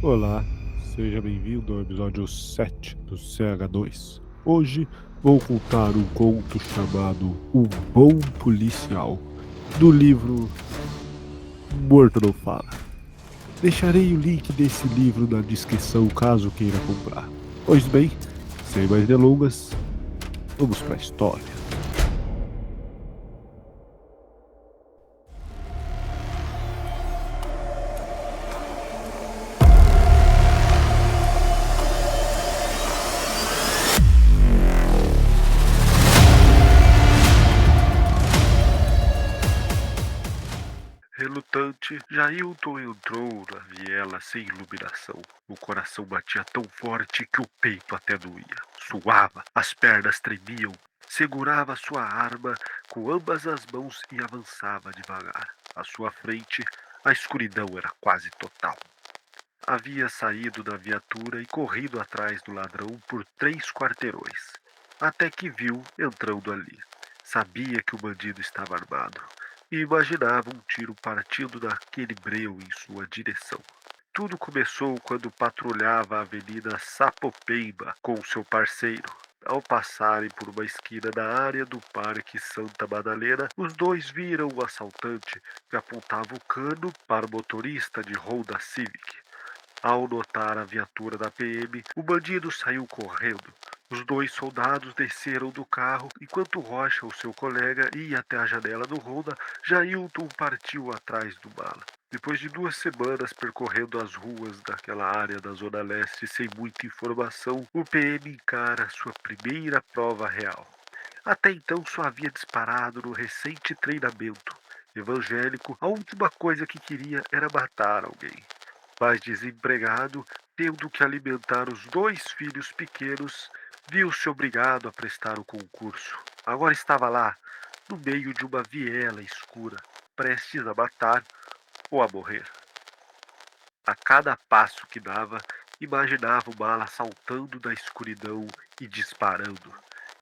Olá, seja bem-vindo ao episódio 7 do CH2. Hoje vou contar um conto chamado O Bom Policial, do livro Morto Não Fala. Deixarei o link desse livro na descrição caso queira comprar. Pois bem, sem mais delongas, vamos para a história. Relutante, Jailton entrou na viela sem iluminação. O coração batia tão forte que o peito até doía. Suava, as pernas tremiam. Segurava sua arma com ambas as mãos e avançava devagar. À sua frente, a escuridão era quase total. Havia saído da viatura e corrido atrás do ladrão por 3 quarteirões, até que viu entrando ali. Sabia que o bandido estava armado e imaginava um tiro partindo daquele breu em sua direção. Tudo começou quando patrulhava a Avenida Sapopemba com seu parceiro. Ao passarem por uma esquina da área do Parque Santa Madalena, os dois viram o assaltante que apontava o cano para o motorista de Honda Civic. Ao notar a viatura da PM, o bandido saiu correndo. Os dois soldados desceram do carro, enquanto Rocha, o seu colega, ia até a janela do Honda. Jailton partiu atrás do bala. Depois de 2 semanas percorrendo as ruas daquela área da Zona Leste sem muita informação, o PM encara sua primeira prova real. Até então só havia disparado no recente treinamento. Evangélico, a última coisa que queria era matar alguém. Mas desempregado, tendo que alimentar os 2 filhos pequenos, viu-se obrigado a prestar o concurso. Agora estava lá, no meio de uma viela escura, prestes a matar ou a morrer. A cada passo que dava, imaginava o bala saltando da escuridão e disparando.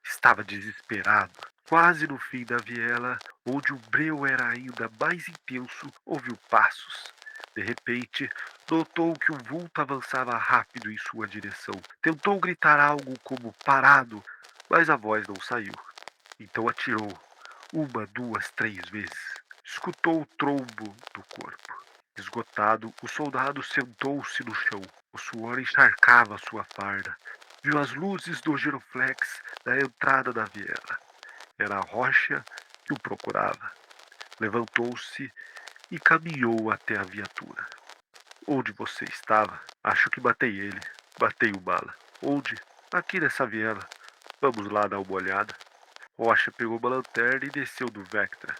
Estava desesperado. Quase no fim da viela, onde o breu era ainda mais intenso, ouviu passos. De repente, notou que um vulto avançava rápido em sua direção. Tentou gritar algo como parado, mas a voz não saiu. Então atirou. 1, 2, 3 vezes. Escutou o trombo do corpo. Esgotado, o soldado sentou-se no chão. O suor encharcava sua farda. Viu as luzes do giroflex da entrada da viela. Era a Rocha que o procurava. Levantou-se e caminhou até a viatura. Onde você estava? Acho que matei ele. Matei o bala. Onde? Aqui nessa viela. Vamos lá dar uma olhada. Rocha pegou uma lanterna e desceu do Vectra.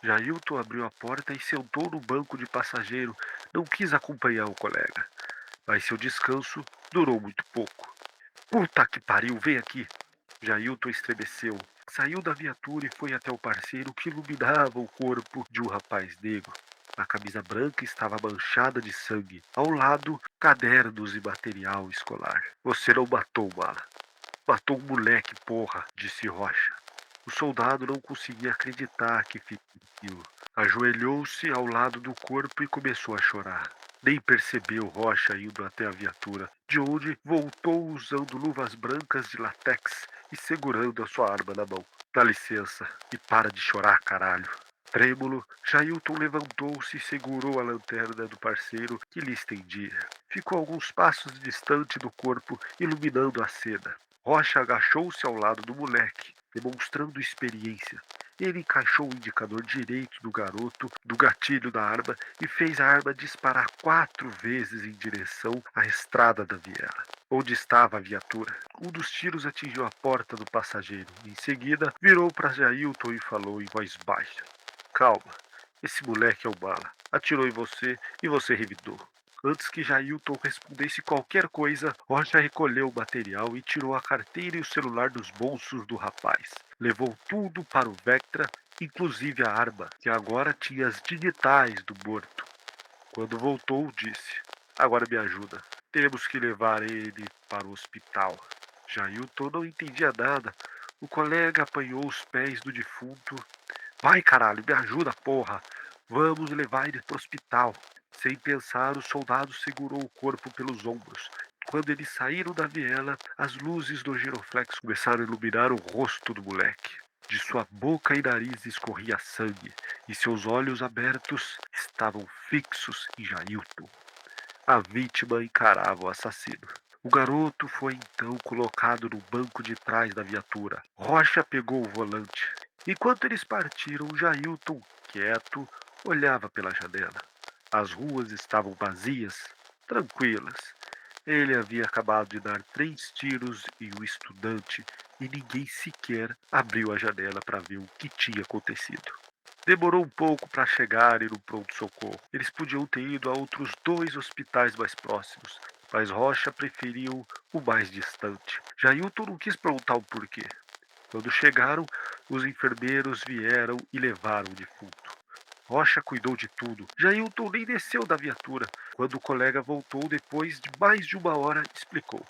Jailton abriu a porta e sentou no banco de passageiro. Não quis acompanhar o colega. Mas seu descanso durou muito pouco. Puta que pariu, vem aqui! Jailton estremeceu. Saiu da viatura e foi até o parceiro que iluminava o corpo de um rapaz negro. A camisa branca estava manchada de sangue. Ao lado, cadernos e material escolar. Você não matou, Bala. Matou um moleque, porra, disse Rocha. O soldado não conseguia acreditar que fez aquilo. Ajoelhou-se ao lado do corpo e começou a chorar. Nem percebeu Rocha indo até a viatura, de onde voltou usando luvas brancas de látex e segurando a sua arma na mão. Dá licença e para de chorar, caralho. Trêmulo, Jailton levantou-se e segurou a lanterna do parceiro que lhe estendia. Ficou alguns passos distante do corpo, iluminando a cena. Rocha agachou-se ao lado do moleque, demonstrando experiência. Ele encaixou o indicador direito do garoto do gatilho da arma e fez a arma disparar 4 vezes em direção à estrada da viela, onde estava a viatura. Um dos tiros atingiu a porta do passageiro. Em seguida, virou para Jailton e falou em voz baixa: Calma, esse moleque é o bala. Atirou em você e você revidou. Antes que Jailton respondesse qualquer coisa, Rocha recolheu o material e tirou a carteira e o celular dos bolsos do rapaz. Levou tudo para o Vectra, inclusive a arma, que agora tinha as digitais do morto. Quando voltou, disse: Agora me ajuda. Temos que levar ele para o hospital. Jailton não entendia nada. O colega apanhou os pés do defunto. Vai, caralho, me ajuda, porra. Vamos levar ele pro hospital. Sem pensar, o soldado segurou o corpo pelos ombros. Quando eles saíram da viela, as luzes do giroflex começaram a iluminar o rosto do moleque. De sua boca e nariz escorria sangue, e seus olhos abertos estavam fixos em Jailton. A vítima encarava o assassino. O garoto foi então colocado no banco de trás da viatura. Rocha pegou o volante. Enquanto eles partiram, Jailton, quieto, olhava pela janela. As ruas estavam vazias, tranquilas. Ele havia acabado de dar 3 tiros em um estudante e ninguém sequer abriu a janela para ver o que tinha acontecido. Demorou um pouco para chegarem no pronto-socorro. Eles podiam ter ido a outros 2 hospitais mais próximos, mas Rocha preferiu o mais distante. Jailton não quis perguntar o porquê. Quando chegaram, os enfermeiros vieram e levaram o defunto. Rocha cuidou de tudo. Jailton nem desceu da viatura. Quando o colega voltou depois de mais de 1 hora, explicou.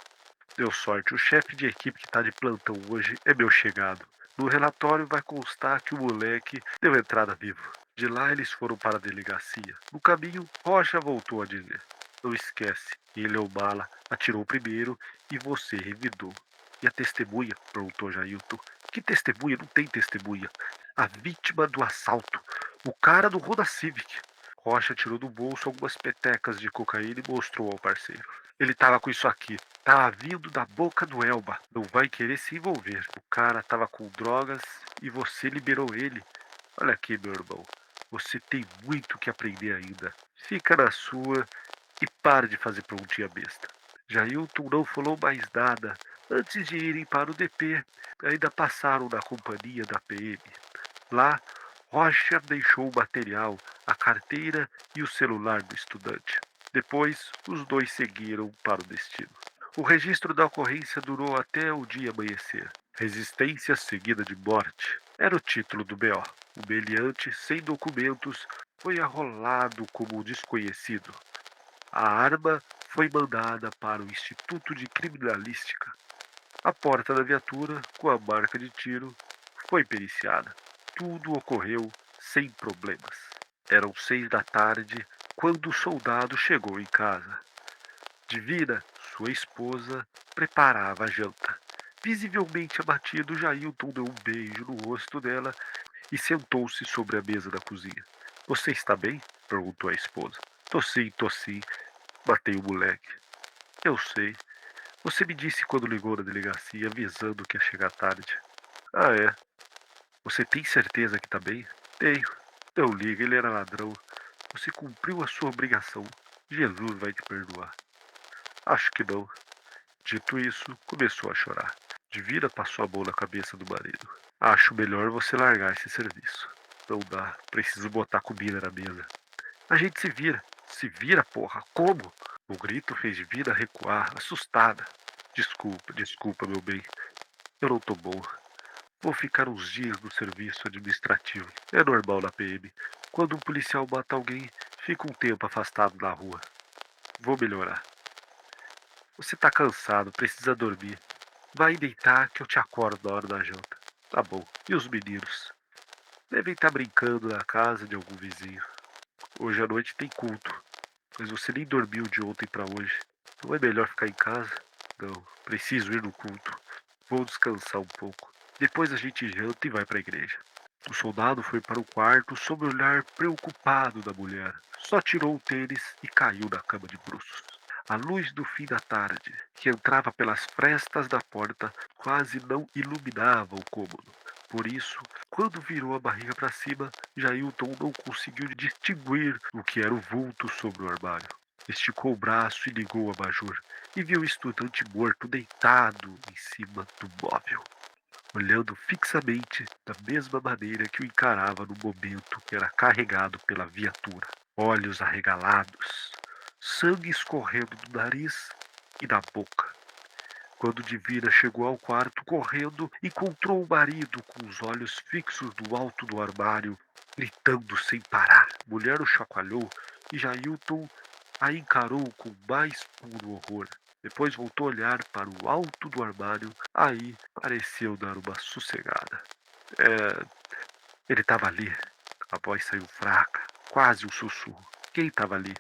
Deu sorte, o chefe de equipe que está de plantão hoje é meu chegado. No relatório vai constar que o moleque deu entrada vivo. De lá eles foram para a delegacia. No caminho, Rocha voltou a dizer: Não esquece, ele ou bala atirou primeiro e você revidou. E a testemunha? Perguntou Jailton. Que testemunha? Não tem testemunha. A vítima do assalto. O cara do Honda Civic. Rocha tirou do bolso algumas petecas de cocaína e mostrou ao parceiro. Ele tava com isso aqui. Tava vindo da boca do Elba. Não vai querer se envolver. O cara tava com drogas e você liberou ele. Olha aqui, meu irmão. Você tem muito que aprender ainda. Fica na sua e para de fazer perguntinha besta. Jailton não falou mais nada. Antes de irem para o DP, ainda passaram na companhia da PM. Lá, Rocha deixou o material, a carteira e o celular do estudante. Depois, os dois seguiram para o destino. O registro da ocorrência durou até o dia amanhecer. Resistência seguida de morte era o título do BO. O meliante, sem documentos, foi arrolado como desconhecido. A arma foi mandada para o Instituto de Criminalística. A porta da viatura, com a marca de tiro, foi periciada. Tudo ocorreu sem problemas. Eram 6 da tarde quando o soldado chegou em casa. Divina, sua esposa, preparava a janta. Visivelmente abatido, Jailton deu um beijo no rosto dela e sentou-se sobre a mesa da cozinha. Você está bem? Perguntou a esposa. Tô sim. Matei o moleque. Eu sei. Você me disse quando ligou na delegacia avisando que ia chegar tarde. Ah, é? Você tem certeza que tá bem? Tenho. Não liga, ele era ladrão. Você cumpriu a sua obrigação. Jesus vai te perdoar. Acho que não. Dito isso, começou a chorar. Divina passou a mão na cabeça do marido. Acho melhor você largar esse serviço. Não dá. Preciso botar comida na mesa. A gente se vira. Se vira, porra. Como? O grito fez Divina recuar, assustada. Desculpa, meu bem. Eu não tô bom. Vou ficar uns dias no serviço administrativo. É normal na PM. Quando um policial mata alguém, fica um tempo afastado da rua. Vou melhorar. Você tá cansado, precisa dormir. Vai deitar que eu te acordo na hora da janta. Tá bom. E os meninos? Devem estar brincando na casa de algum vizinho. Hoje à noite tem culto. Mas você nem dormiu de ontem pra hoje. Não é melhor ficar em casa? Não, preciso ir no culto. Vou descansar um pouco. Depois a gente janta e vai para a igreja. O soldado foi para o quarto sob o olhar preocupado da mulher. Só tirou o tênis e caiu na cama de bruços. A luz do fim da tarde, que entrava pelas frestas da porta, quase não iluminava o cômodo. Por isso, quando virou a barriga para cima, Jailton não conseguiu distinguir o que era o vulto sobre o armário. Esticou o braço e ligou o abajur, e viu o estudante morto deitado em cima do móvel, olhando fixamente da mesma maneira que o encarava no momento que era carregado pela viatura. Olhos arregalados, sangue escorrendo do nariz e da boca. Quando Divina chegou ao quarto correndo, encontrou o marido com os olhos fixos no alto do armário, gritando sem parar. A mulher o chacoalhou e Jailton a encarou com mais puro horror. Depois voltou a olhar para o alto do armário. Aí pareceu dar uma sossegada. É, ele estava ali. A voz saiu fraca, quase um sussurro. Quem estava ali?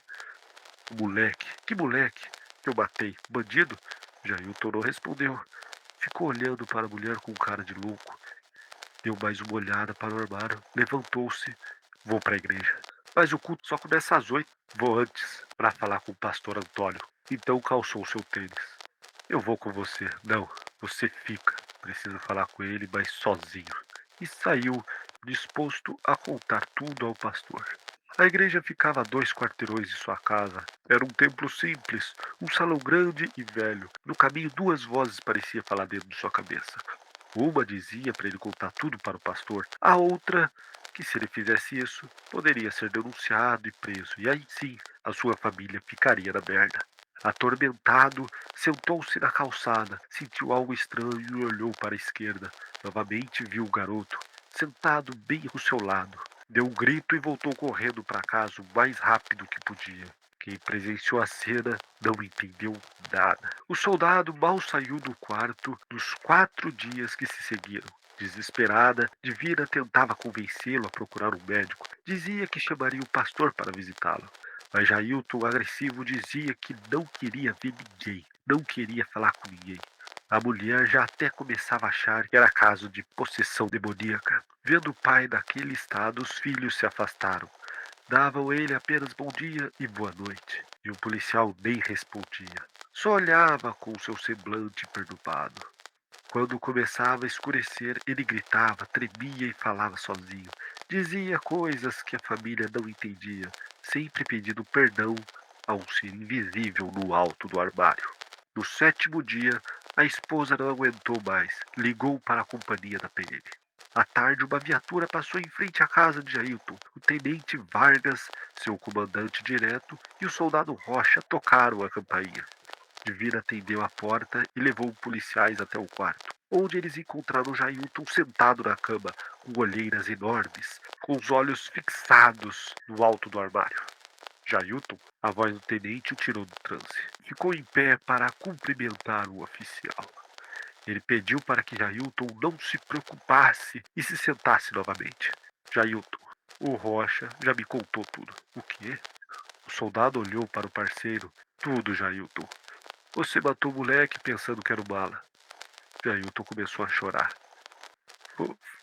O moleque, que moleque? Que eu matei? Bandido? Jailton não respondeu. Ficou olhando para a mulher com cara de louco. Deu mais uma olhada para o armário, levantou-se. Vou para a igreja. Mas o culto só começa às 8. Vou antes, para falar com o pastor Antônio. Então calçou seu tênis. Eu vou com você. Não, você fica. Preciso falar com ele, mas sozinho. E saiu, disposto a contar tudo ao pastor. A igreja ficava a 2 quarteirões de sua casa. Era um templo simples, um salão grande e velho. No caminho, 2 vozes pareciam falar dentro de sua cabeça. Uma dizia para ele contar tudo para o pastor. A outra, que se ele fizesse isso, poderia ser denunciado e preso. E aí sim, a sua família ficaria na merda. Atormentado, sentou-se na calçada, sentiu algo estranho e olhou para a esquerda. Novamente viu o garoto, sentado bem ao seu lado. Deu um grito e voltou correndo para casa o mais rápido que podia. Quem presenciou a cena não entendeu nada. O soldado mal saiu do quarto nos 4 dias que se seguiram. Desesperada, Divina tentava convencê-lo a procurar um médico. Dizia que chamaria o pastor para visitá-lo. Mas Jailton, agressivo, dizia que não queria ver ninguém, não queria falar com ninguém. A mulher já até começava a achar que era caso de possessão demoníaca. Vendo o pai naquele estado, os filhos se afastaram. Davam a ele apenas bom dia e boa noite. E o policial nem respondia. Só olhava com seu semblante perturbado. Quando começava a escurecer, ele gritava, tremia e falava sozinho. Dizia coisas que a família não entendia, sempre pedindo perdão a um ser invisível no alto do armário. No 7º dia, a esposa não aguentou mais. Ligou para a companhia da PM. À tarde, uma viatura passou em frente à casa de Jailton. O tenente Vargas, seu comandante direto, e o soldado Rocha tocaram a campainha. Divina atendeu a porta e levou policiais até o quarto, onde eles encontraram Jailton sentado na cama, com olheiras enormes, com os olhos fixados no alto do armário. Jailton, a voz do tenente o tirou do transe. Ficou em pé para cumprimentar o oficial. Ele pediu para que Jailton não se preocupasse e se sentasse novamente. Jailton, o Rocha já me contou tudo. O quê? O soldado olhou para o parceiro. Tudo, Jailton. Você matou o moleque pensando que era o bala. Jailton começou a chorar.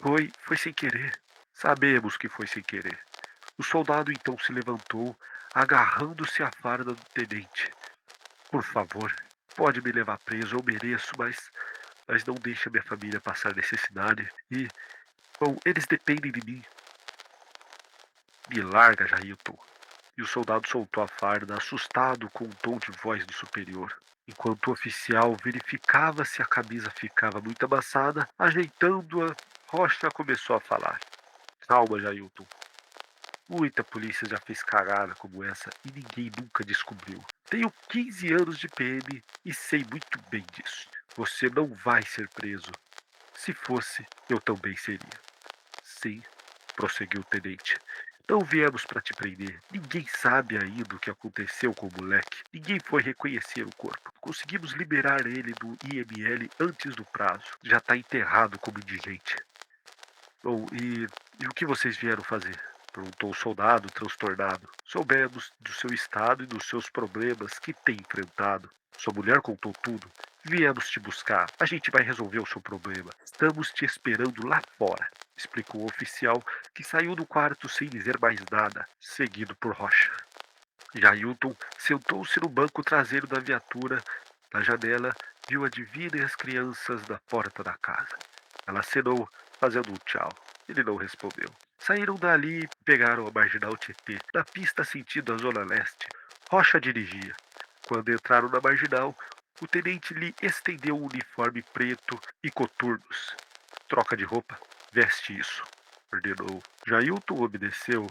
Foi sem querer. Sabemos que foi sem querer. O soldado então se levantou, agarrando-se à farda do tenente. Por favor, pode me levar preso, eu mereço, mas não deixe minha família passar necessidade. Bom, eles dependem de mim. Me larga, Jailton. E o soldado soltou a farda, assustado com o tom de voz do superior. Enquanto o oficial verificava se a camisa ficava muito amassada, ajeitando-a, Rocha começou a falar. Calma, Jailton. Muita polícia já fez cagada como essa e ninguém nunca descobriu. Tenho 15 anos de PM e sei muito bem disso. Você não vai ser preso. Se fosse, eu também seria. Sim, prosseguiu o tenente. Não viemos para te prender. Ninguém sabe ainda o que aconteceu com o moleque. Ninguém foi reconhecer o corpo. Conseguimos liberar ele do IML antes do prazo. Já está enterrado como indigente. Bom, e o que vocês vieram fazer? Perguntou o soldado, transtornado. Soubemos do seu estado e dos seus problemas que tem enfrentado. Sua mulher contou tudo. Viemos te buscar. A gente vai resolver o seu problema. Estamos te esperando lá fora, explicou o oficial, que saiu do quarto sem dizer mais nada, seguido por Rocha. Jailton sentou-se no banco traseiro da viatura. Na janela, viu a Divina e as crianças da porta da casa. Ela acenou, fazendo um tchau. Ele não respondeu. Saíram dali e pegaram a marginal Tietê, na pista sentido a zona leste. Rocha dirigia. Quando entraram na marginal, o tenente lhe estendeu um uniforme preto e coturnos. Troca de roupa, veste isso, ordenou. Jailton obedeceu.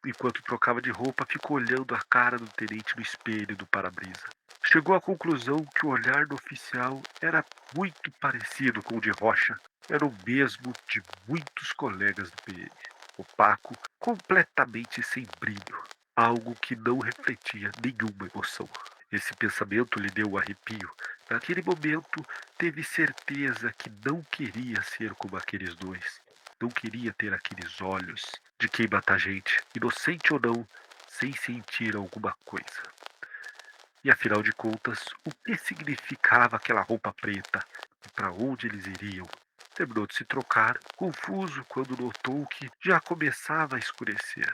Enquanto trocava de roupa, ficou olhando a cara do tenente no espelho do para-brisa. Chegou à conclusão que o olhar do oficial era muito parecido com o de Rocha. Era o mesmo de muitos colegas do PM. Opaco, completamente sem brilho. Algo que não refletia nenhuma emoção. Esse pensamento lhe deu um arrepio. Naquele momento, teve certeza que não queria ser como aqueles dois. Não queria ter aqueles olhos de quem mata gente, inocente ou não, sem sentir alguma coisa. E afinal de contas, o que significava aquela roupa preta? E para onde eles iriam? Terminou de se trocar, confuso quando notou que já começava a escurecer.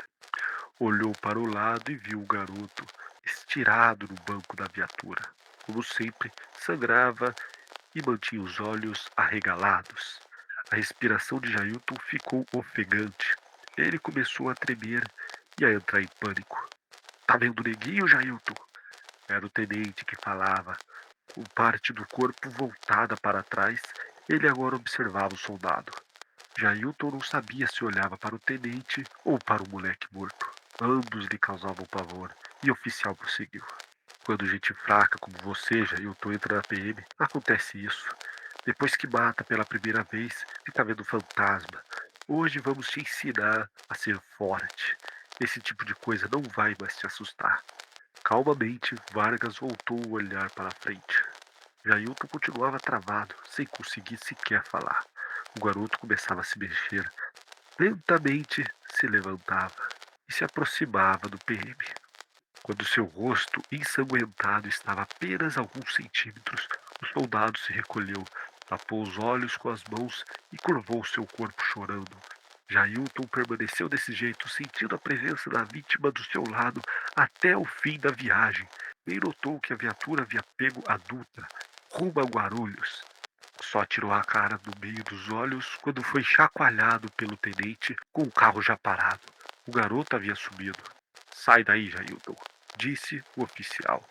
Olhou para o lado e viu o garoto estirado no banco da viatura. Como sempre, sangrava e mantinha os olhos arregalados. A respiração de Jailton ficou ofegante. Ele começou a tremer e a entrar em pânico. Tá vendo o neguinho, Jailton? Era o tenente que falava. Com parte do corpo voltada para trás, ele agora observava o soldado. Jailton não sabia se olhava para o tenente ou para o moleque morto. Ambos lhe causavam pavor, e o oficial prosseguiu. Quando gente fraca como você, Jailton, entra na PM, acontece isso. Depois que mata pela primeira vez, fica vendo fantasma. Hoje vamos te ensinar a ser forte. Esse tipo de coisa não vai mais te assustar. Calmamente, Vargas voltou o olhar para a frente. Jailton continuava travado, sem conseguir sequer falar. O garoto começava a se mexer. Lentamente se levantava e se aproximava do PM. Quando seu rosto ensanguentado estava a apenas alguns centímetros, o soldado se recolheu, tapou os olhos com as mãos e curvou seu corpo chorando. Jailton permaneceu desse jeito, sentindo a presença da vítima do seu lado até o fim da viagem. Nem notou que a viatura havia pego a Dutra, rumo a Guarulhos. Só tirou a cara do meio dos olhos quando foi chacoalhado pelo tenente com o carro já parado. O garoto havia subido. Sai daí, Jailton, disse o oficial.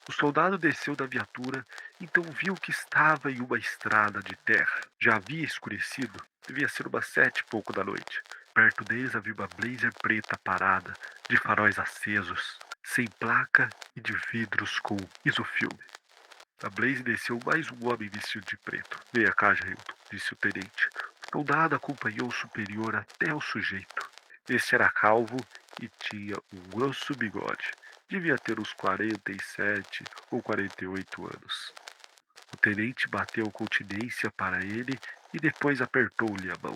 O soldado desceu da viatura, então viu que estava em uma estrada de terra. Já havia escurecido, devia ser umas 7 e pouco da noite. Perto deles havia uma Blazer preta parada, de faróis acesos, sem placa e de vidros com isofilme. Da Blaze desceu mais um homem vestido de preto. Venha cá, Jailton, disse o tenente. O soldado acompanhou o superior até o sujeito. Este era calvo e tinha um grosso bigode. Devia ter uns 47 ou 48 anos. O tenente bateu continência para ele e depois apertou-lhe a mão.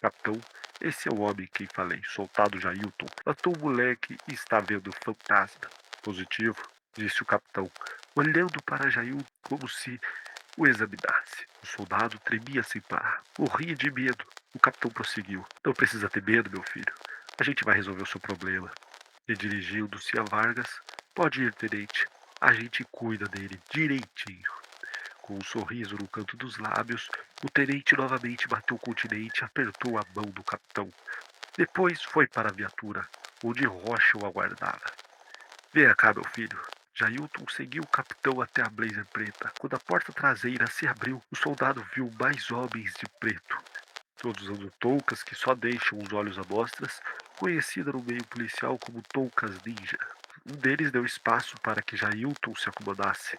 Capitão, esse é o homem quem falei, soldado Jailton. Matou o moleque e está vendo fantasma. Positivo, disse o capitão, olhando para Jailton como se o examinasse. O soldado tremia sem parar. Morria de medo. O capitão prosseguiu. Não precisa ter medo, meu filho. A gente vai resolver o seu problema. E dirigindo-se a Vargas, pode ir, tenente. A gente cuida dele direitinho. Com um sorriso no canto dos lábios, o tenente novamente bateu continente e apertou a mão do capitão. Depois foi para a viatura, onde Rocha o aguardava. Venha cá, meu filho. Jailton seguiu o capitão até a Blazer preta. Quando a porta traseira se abriu, o soldado viu mais homens de preto, todos usando toucas que só deixam os olhos à mostras, conhecida no meio policial como toucas ninja. Um deles deu espaço para que Jailton se acomodasse.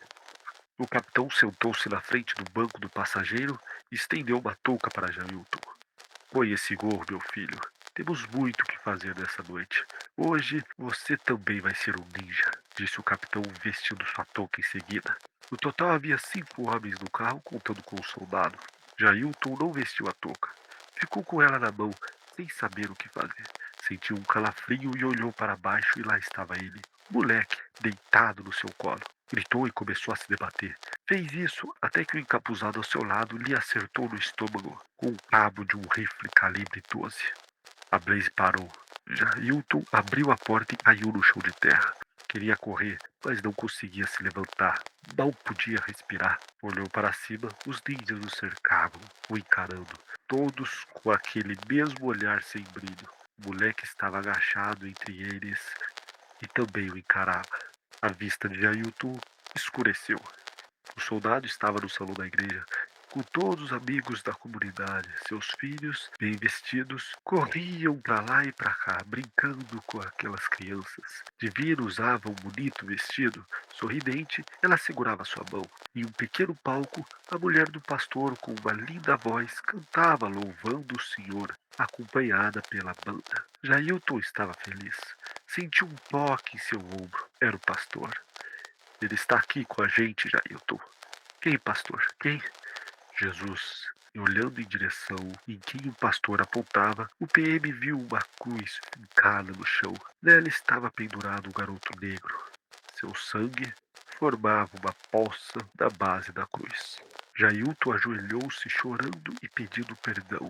O capitão sentou-se na frente do banco do passageiro e estendeu uma touca para Jailton. Põe esse gorro, meu filho. Temos muito o que fazer nessa noite. Hoje você também vai ser um ninja, disse o capitão vestindo sua touca em seguida. No total havia 5 homens no carro, contando com o soldado. Jailton não vestiu a touca. Ficou com ela na mão, sem saber o que fazer. Sentiu um calafrio e olhou para baixo e lá estava ele, moleque, deitado no seu colo. Gritou e começou a se debater. Fez isso até que o encapuzado ao seu lado lhe acertou no estômago com o cabo de um rifle calibre 12. A Blaze parou. Jailton abriu a porta e caiu no chão de terra. Queria correr, mas não conseguia se levantar. Mal podia respirar. Olhou para cima, os ninjas o cercavam, o encarando, todos com aquele mesmo olhar sem brilho. O moleque estava agachado entre eles e também o encarava. A vista de Jailton escureceu. O soldado estava no salão da igreja, com todos os amigos da comunidade. Seus filhos, bem vestidos, corriam para lá e para cá, brincando com aquelas crianças. Divina usava um bonito vestido. Sorridente, ela segurava sua mão. Em um pequeno palco, a mulher do pastor, com uma linda voz, cantava louvando o Senhor, acompanhada pela banda. Jailton estava feliz. Sentiu um toque em seu ombro. Era o pastor. Ele está aqui com a gente, Jailton. Quem, pastor? Quem? Jesus. E olhando em direção em que o pastor apontava, o PM viu uma cruz fincada no chão. Nela estava pendurado um garoto negro. Seu sangue formava uma poça na base da cruz. Jailton ajoelhou-se chorando e pedindo perdão,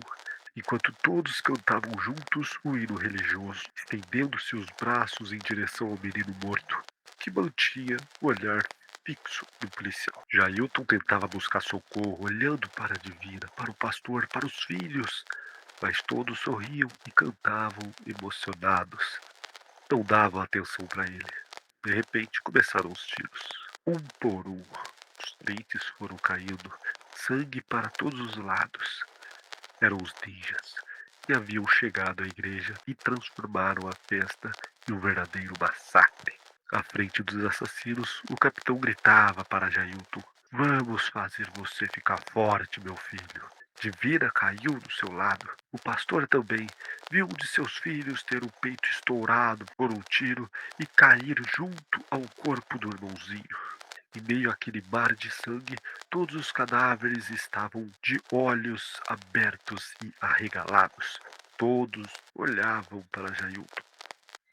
enquanto todos cantavam juntos o hino religioso, estendendo seus braços em direção ao menino morto, que mantinha o olhar fixo no policial. Jailton tentava buscar socorro, olhando para a divina, para o pastor, para os filhos, mas todos sorriam e cantavam emocionados. Não davam atenção para ele. De repente começaram os tiros. Um por um, os dentes foram caindo, sangue para todos os lados. Eram os ninjas que haviam chegado à igreja e transformaram a festa em um verdadeiro massacre. À frente dos assassinos, o capitão gritava para Jailton: "Vamos fazer você ficar forte, meu filho." Divina caiu do seu lado. O pastor também viu um de seus filhos ter o peito estourado por um tiro e cair junto ao corpo do irmãozinho. Em meio àquele mar de sangue, todos os cadáveres estavam de olhos abertos e arregalados. Todos olhavam para Jailton.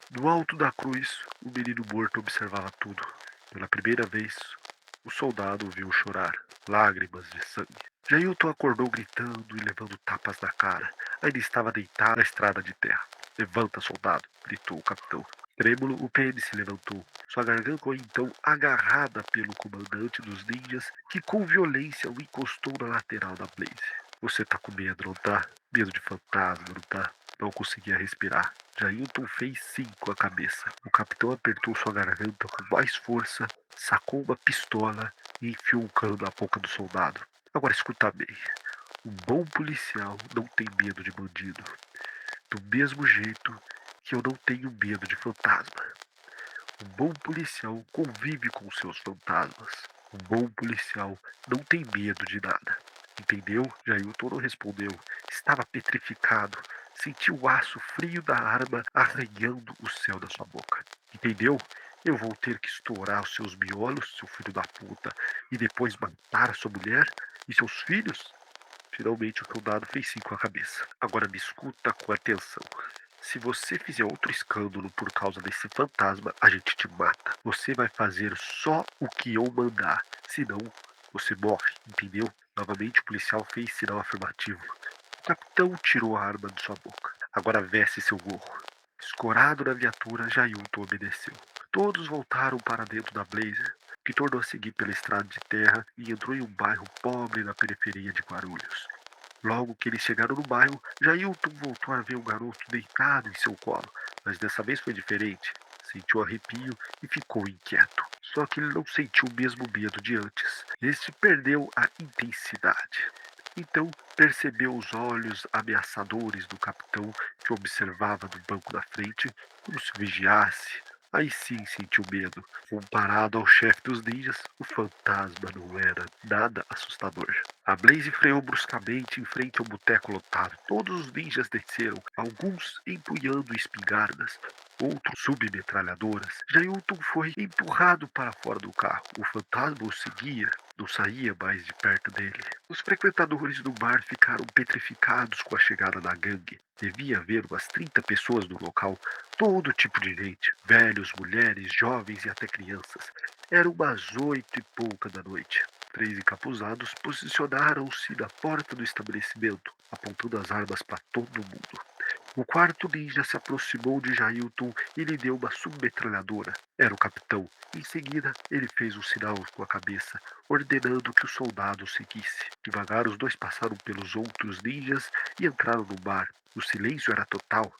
Do alto da cruz, o menino morto observava tudo. Pela primeira vez, o soldado o viu chorar, lágrimas de sangue. Jailton acordou gritando e levando tapas na cara. Ainda estava deitado na estrada de terra. "Levanta, soldado!" gritou o capitão. Trêmulo, o PM se levantou. Sua garganta foi então agarrada pelo comandante dos ninjas, que com violência o encostou na lateral da Blaze. "Você tá com medo, não tá? Medo de fantasma, não tá?" Não conseguia respirar. Jailton fez sim com a cabeça. O capitão apertou sua garganta com mais força, sacou uma pistola e enfiou um cano na boca do soldado. "Agora escuta bem. Um bom policial não tem medo de bandido. Do mesmo jeito que eu não tenho medo de fantasma. Um bom policial convive com seus fantasmas. Um bom policial não tem medo de nada." "Entendeu?" Jailton não respondeu. Estava petrificado. Sentiu o aço frio da arma arranhando o céu da sua boca. "Entendeu? Eu vou ter que estourar os seus miolos, seu filho da puta, e depois matar a sua mulher e seus filhos?" Finalmente o soldado fez sim com a cabeça. "Agora me escuta com atenção. Se você fizer outro escândalo por causa desse fantasma, a gente te mata. Você vai fazer só o que eu mandar. Senão, você morre, entendeu?" Novamente o policial fez sinal afirmativo. O capitão tirou a arma de sua boca. "Agora veste seu gorro." Escorado na viatura, Jailton obedeceu. Todos voltaram para dentro da Blazer, que tornou a seguir pela estrada de terra e entrou em um bairro pobre na periferia de Guarulhos. Logo que eles chegaram no bairro, Jailton voltou a ver o garoto deitado em seu colo, mas dessa vez foi diferente. Sentiu arrepio e ficou inquieto. Só que ele não sentiu o mesmo medo de antes. Este perdeu a intensidade. Então percebeu os olhos ameaçadores do capitão, que observava do banco da frente, como se vigiasse. Aí sim sentiu medo. Comparado ao chefe dos ninjas, o fantasma não era nada assustador. A Blaze freou bruscamente em frente ao boteco lotado. Todos os ninjas desceram, alguns empunhando espingardas, outros submetralhadoras. Jailton foi empurrado para fora do carro. O fantasma o seguia, não saía mais de perto dele. Os frequentadores do bar ficaram petrificados com a chegada da gangue. Devia haver umas 30 pessoas no local, todo tipo de gente, velhos, mulheres, jovens e até crianças. Eram umas 8 e pouca da noite. 3 encapuzados posicionaram-se na porta do estabelecimento, apontando as armas para todo mundo. O quarto ninja se aproximou de Jailton e lhe deu uma submetralhadora. Era o capitão. Em seguida, ele fez um sinal com a cabeça, ordenando que o soldado o seguisse. Devagar, os dois passaram pelos outros ninjas e entraram no bar. O silêncio era total.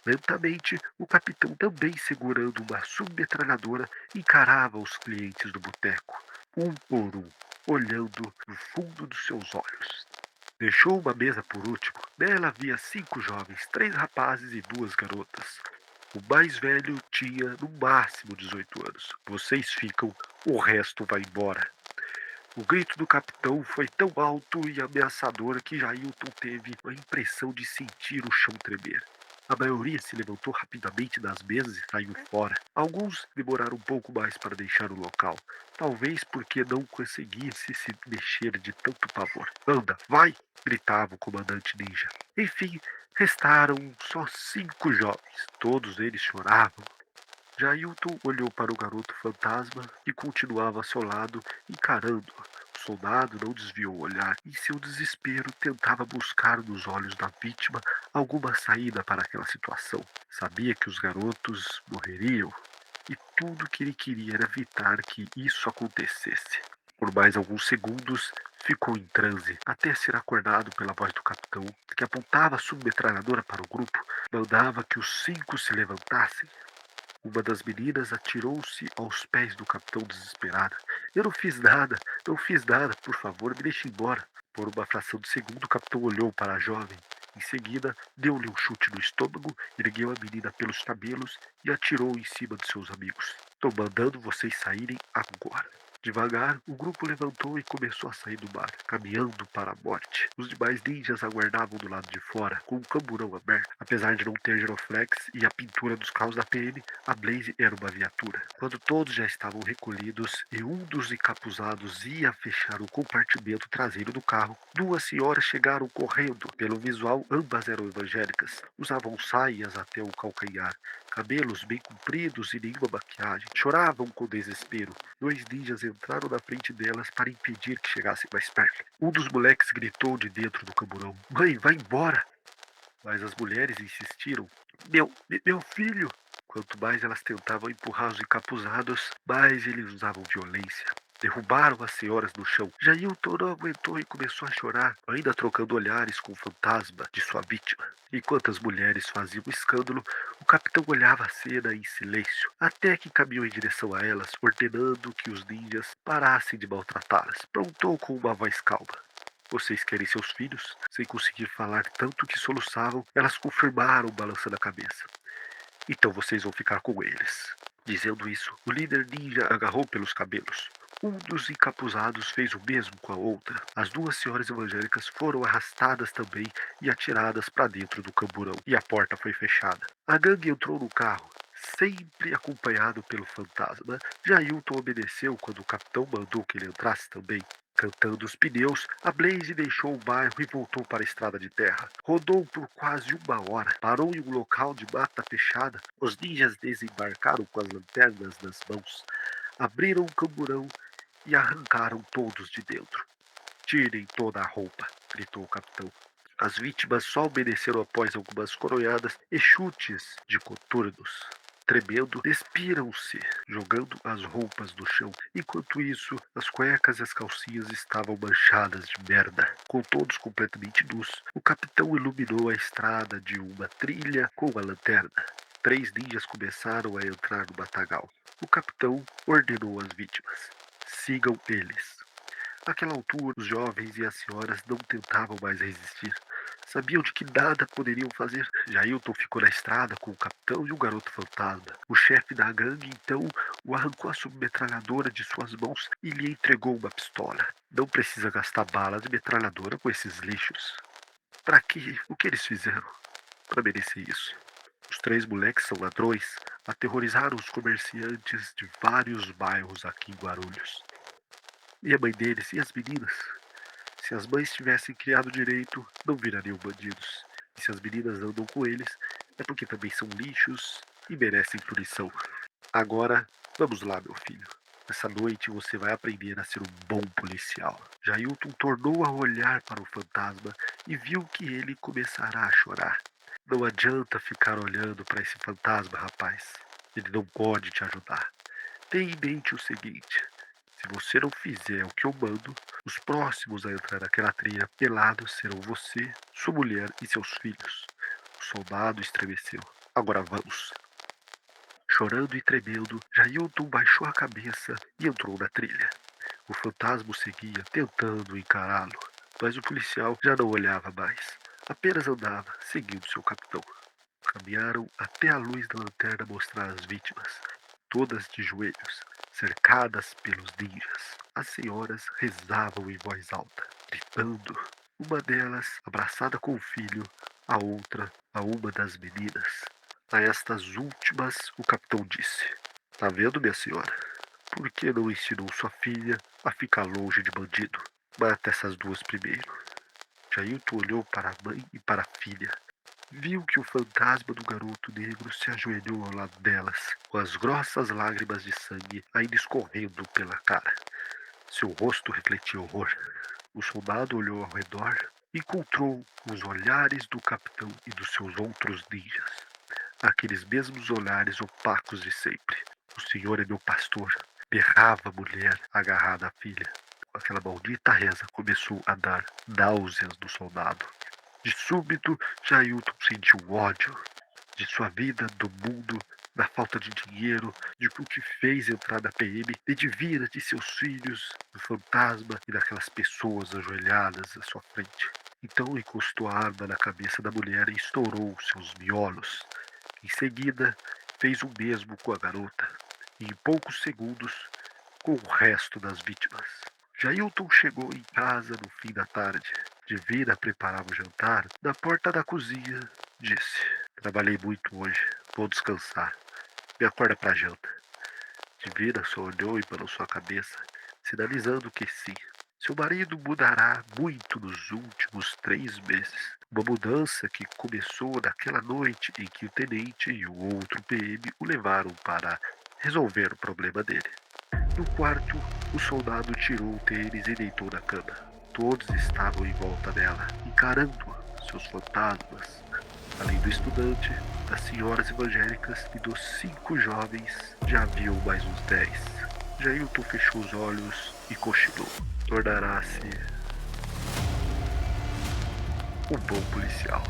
Lentamente, o capitão, também segurando uma submetralhadora, encarava os clientes do boteco, um por um, olhando no fundo dos seus olhos. Deixou uma mesa por último. Nela havia 5 jovens, 3 rapazes e 2 garotas. O mais velho tinha no máximo 18 anos. "Vocês ficam, o resto vai embora." O grito do capitão foi tão alto e ameaçador que Jailton teve a impressão de sentir o chão tremer. A maioria se levantou rapidamente das mesas e saiu fora. Alguns demoraram um pouco mais para deixar o local, talvez porque não conseguisse se mexer de tanto pavor. "Anda, vai!" gritava o comandante ninja. Enfim, restaram só 5 jovens. Todos eles choravam. Jailton olhou para o garoto fantasma que continuava ao seu lado, encarando-o. O soldado não desviou o olhar. Em seu desespero, tentava buscar nos olhos da vítima alguma saída para aquela situação. Sabia que os garotos morreriam e tudo que ele queria era evitar que isso acontecesse. Por mais alguns segundos, ficou em transe, até ser acordado pela voz do capitão, que apontava a submetralhadora para o grupo, mandava que os 5 se levantassem. Uma das meninas atirou-se aos pés do capitão desesperada. Eu não fiz nada, não fiz nada, por favor, me deixe embora. Por uma fração de segundo, o capitão olhou para a jovem. Em seguida, deu-lhe um chute no estômago, ergueu a menina pelos cabelos e atirou em cima de seus amigos. Estou mandando vocês saírem agora. Devagar, o grupo levantou e começou a sair do mar, caminhando para a morte. Os demais ninjas aguardavam do lado de fora, com o camburão aberto. Apesar de não ter giroflex e a pintura dos carros da PM, a Blaze era uma viatura. Quando todos já estavam recolhidos e um dos encapuzados ia fechar o compartimento traseiro do carro, duas senhoras chegaram correndo. Pelo visual, ambas eram evangélicas. Usavam saias até o calcanhar, cabelos bem compridos e nenhuma maquiagem. Choravam com desespero. Dois ninjas entraram na frente delas para impedir que chegassem mais perto. Um dos moleques gritou de dentro do camburão: Mãe, vai embora! Mas as mulheres insistiram: meu filho! Quanto mais elas tentavam empurrar os encapuzados, mais eles usavam violência. Derrubaram as senhoras no chão. Jailton não aguentou e começou a chorar, ainda trocando olhares com o fantasma de sua vítima. Enquanto as mulheres faziam escândalo, o capitão olhava a cena em silêncio, até que caminhou em direção a elas, ordenando que os ninjas parassem de maltratá-las. Prontou com uma voz calma: Vocês querem seus filhos? Sem conseguir falar tanto que soluçavam, elas confirmaram balançando a cabeça. Então vocês vão ficar com eles. Dizendo isso, o líder ninja agarrou pelos cabelos. Um dos encapuzados fez o mesmo com a outra. As duas senhoras evangélicas foram arrastadas também e atiradas para dentro do camburão, e a porta foi fechada. A gangue entrou no carro, sempre acompanhado pelo fantasma. Jailton obedeceu quando o capitão mandou que ele entrasse também. Cantando os pneus, a Blaze deixou o bairro e voltou para a estrada de terra. Rodou por quase uma hora, parou em um local de mata fechada. Os ninjas desembarcaram com as lanternas nas mãos, abriram o camburão e arrancaram todos de dentro. Tirem toda a roupa, gritou o capitão. As vítimas só obedeceram após algumas coronhadas e chutes de coturnos. Tremendo, despiram-se, jogando as roupas no chão. Enquanto isso, as cuecas e as calcinhas estavam manchadas de merda. Com todos completamente nus, o capitão iluminou a estrada de uma trilha com a lanterna. 3 ninjas começaram a entrar no matagal. O capitão ordenou às vítimas: sigam eles. Àquela altura, os jovens e as senhoras não tentavam mais resistir. Sabiam de que nada poderiam fazer. Jailton ficou na estrada com o capitão e o garoto fantasma. O chefe da gangue, então, o arrancou a submetralhadora de suas mãos e lhe entregou uma pistola. Não precisa gastar bala de metralhadora com esses lixos. Pra quê? O que eles fizeram para merecer isso? Os 3 moleques são ladrões. Aterrorizaram os comerciantes de vários bairros aqui em Guarulhos. E a mãe deles e as meninas? Se as mães tivessem criado direito, não virariam bandidos. E se as meninas andam com eles, é porque também são lixos e merecem punição. Agora, vamos lá, meu filho. Essa noite você vai aprender a ser um bom policial. Jailton tornou a olhar para o fantasma e viu que ele começará a chorar. Não adianta ficar olhando para esse fantasma, rapaz. Ele não pode te ajudar. Tenha em mente o seguinte: se você não fizer o que eu mando, os próximos a entrar naquela trilha pelados serão você, sua mulher e seus filhos. O soldado estremeceu. Agora vamos. Chorando e tremendo, Jailton baixou a cabeça e entrou na trilha. O fantasma o seguia, tentando encará-lo, mas o policial já não olhava mais. Apenas andava, seguindo seu capitão. Caminharam até a luz da lanterna mostrar as vítimas, todas de joelhos, cercadas pelos ninjas. As senhoras rezavam em voz alta, gritando. Uma delas, abraçada com o filho, a outra a uma das meninas. A estas últimas, o capitão disse: Tá vendo, minha senhora? Por que não ensinou sua filha a ficar longe de bandido? Mata essas duas primeiro. Jailton olhou para a mãe e para a filha. viu que o fantasma do garoto negro se ajoelhou ao lado delas, com as grossas lágrimas de sangue ainda escorrendo pela cara. Seu rosto refletia horror. O soldado olhou ao redor e encontrou os olhares do capitão e dos seus outros ninjas. Aqueles mesmos olhares opacos de sempre. O senhor é meu pastor, berrava a mulher agarrada à filha. Aquela maldita reza começou a dar náuseas no soldado. De súbito, Jailton sentiu ódio de sua vida, do mundo, da falta de dinheiro, de o que fez entrar na PM, de vida de seus filhos, do fantasma e daquelas pessoas ajoelhadas à sua frente. Então encostou a arma na cabeça da mulher e estourou seus miolos. Em seguida, fez o mesmo com a garota, e em poucos segundos, com o resto das vítimas. Jailton chegou em casa no fim da tarde. De vir a preparar o jantar, na porta da cozinha, disse: Trabalhei muito hoje, vou descansar. Me acorda pra janta. Divina só olhou e balançou sua cabeça, sinalizando que sim. Seu marido mudará muito nos últimos 3 meses. Uma mudança que começou naquela noite em que o tenente e o outro PM o levaram para resolver o problema dele. No quarto, o soldado tirou o tênis e deitou na cama. Todos estavam em volta dela, encarando-a, seus fantasmas. Além do estudante, das senhoras evangélicas e dos 5 jovens, já haviam mais uns 10. Jailton fechou os olhos e cochilou. Tornará-se um bom policial.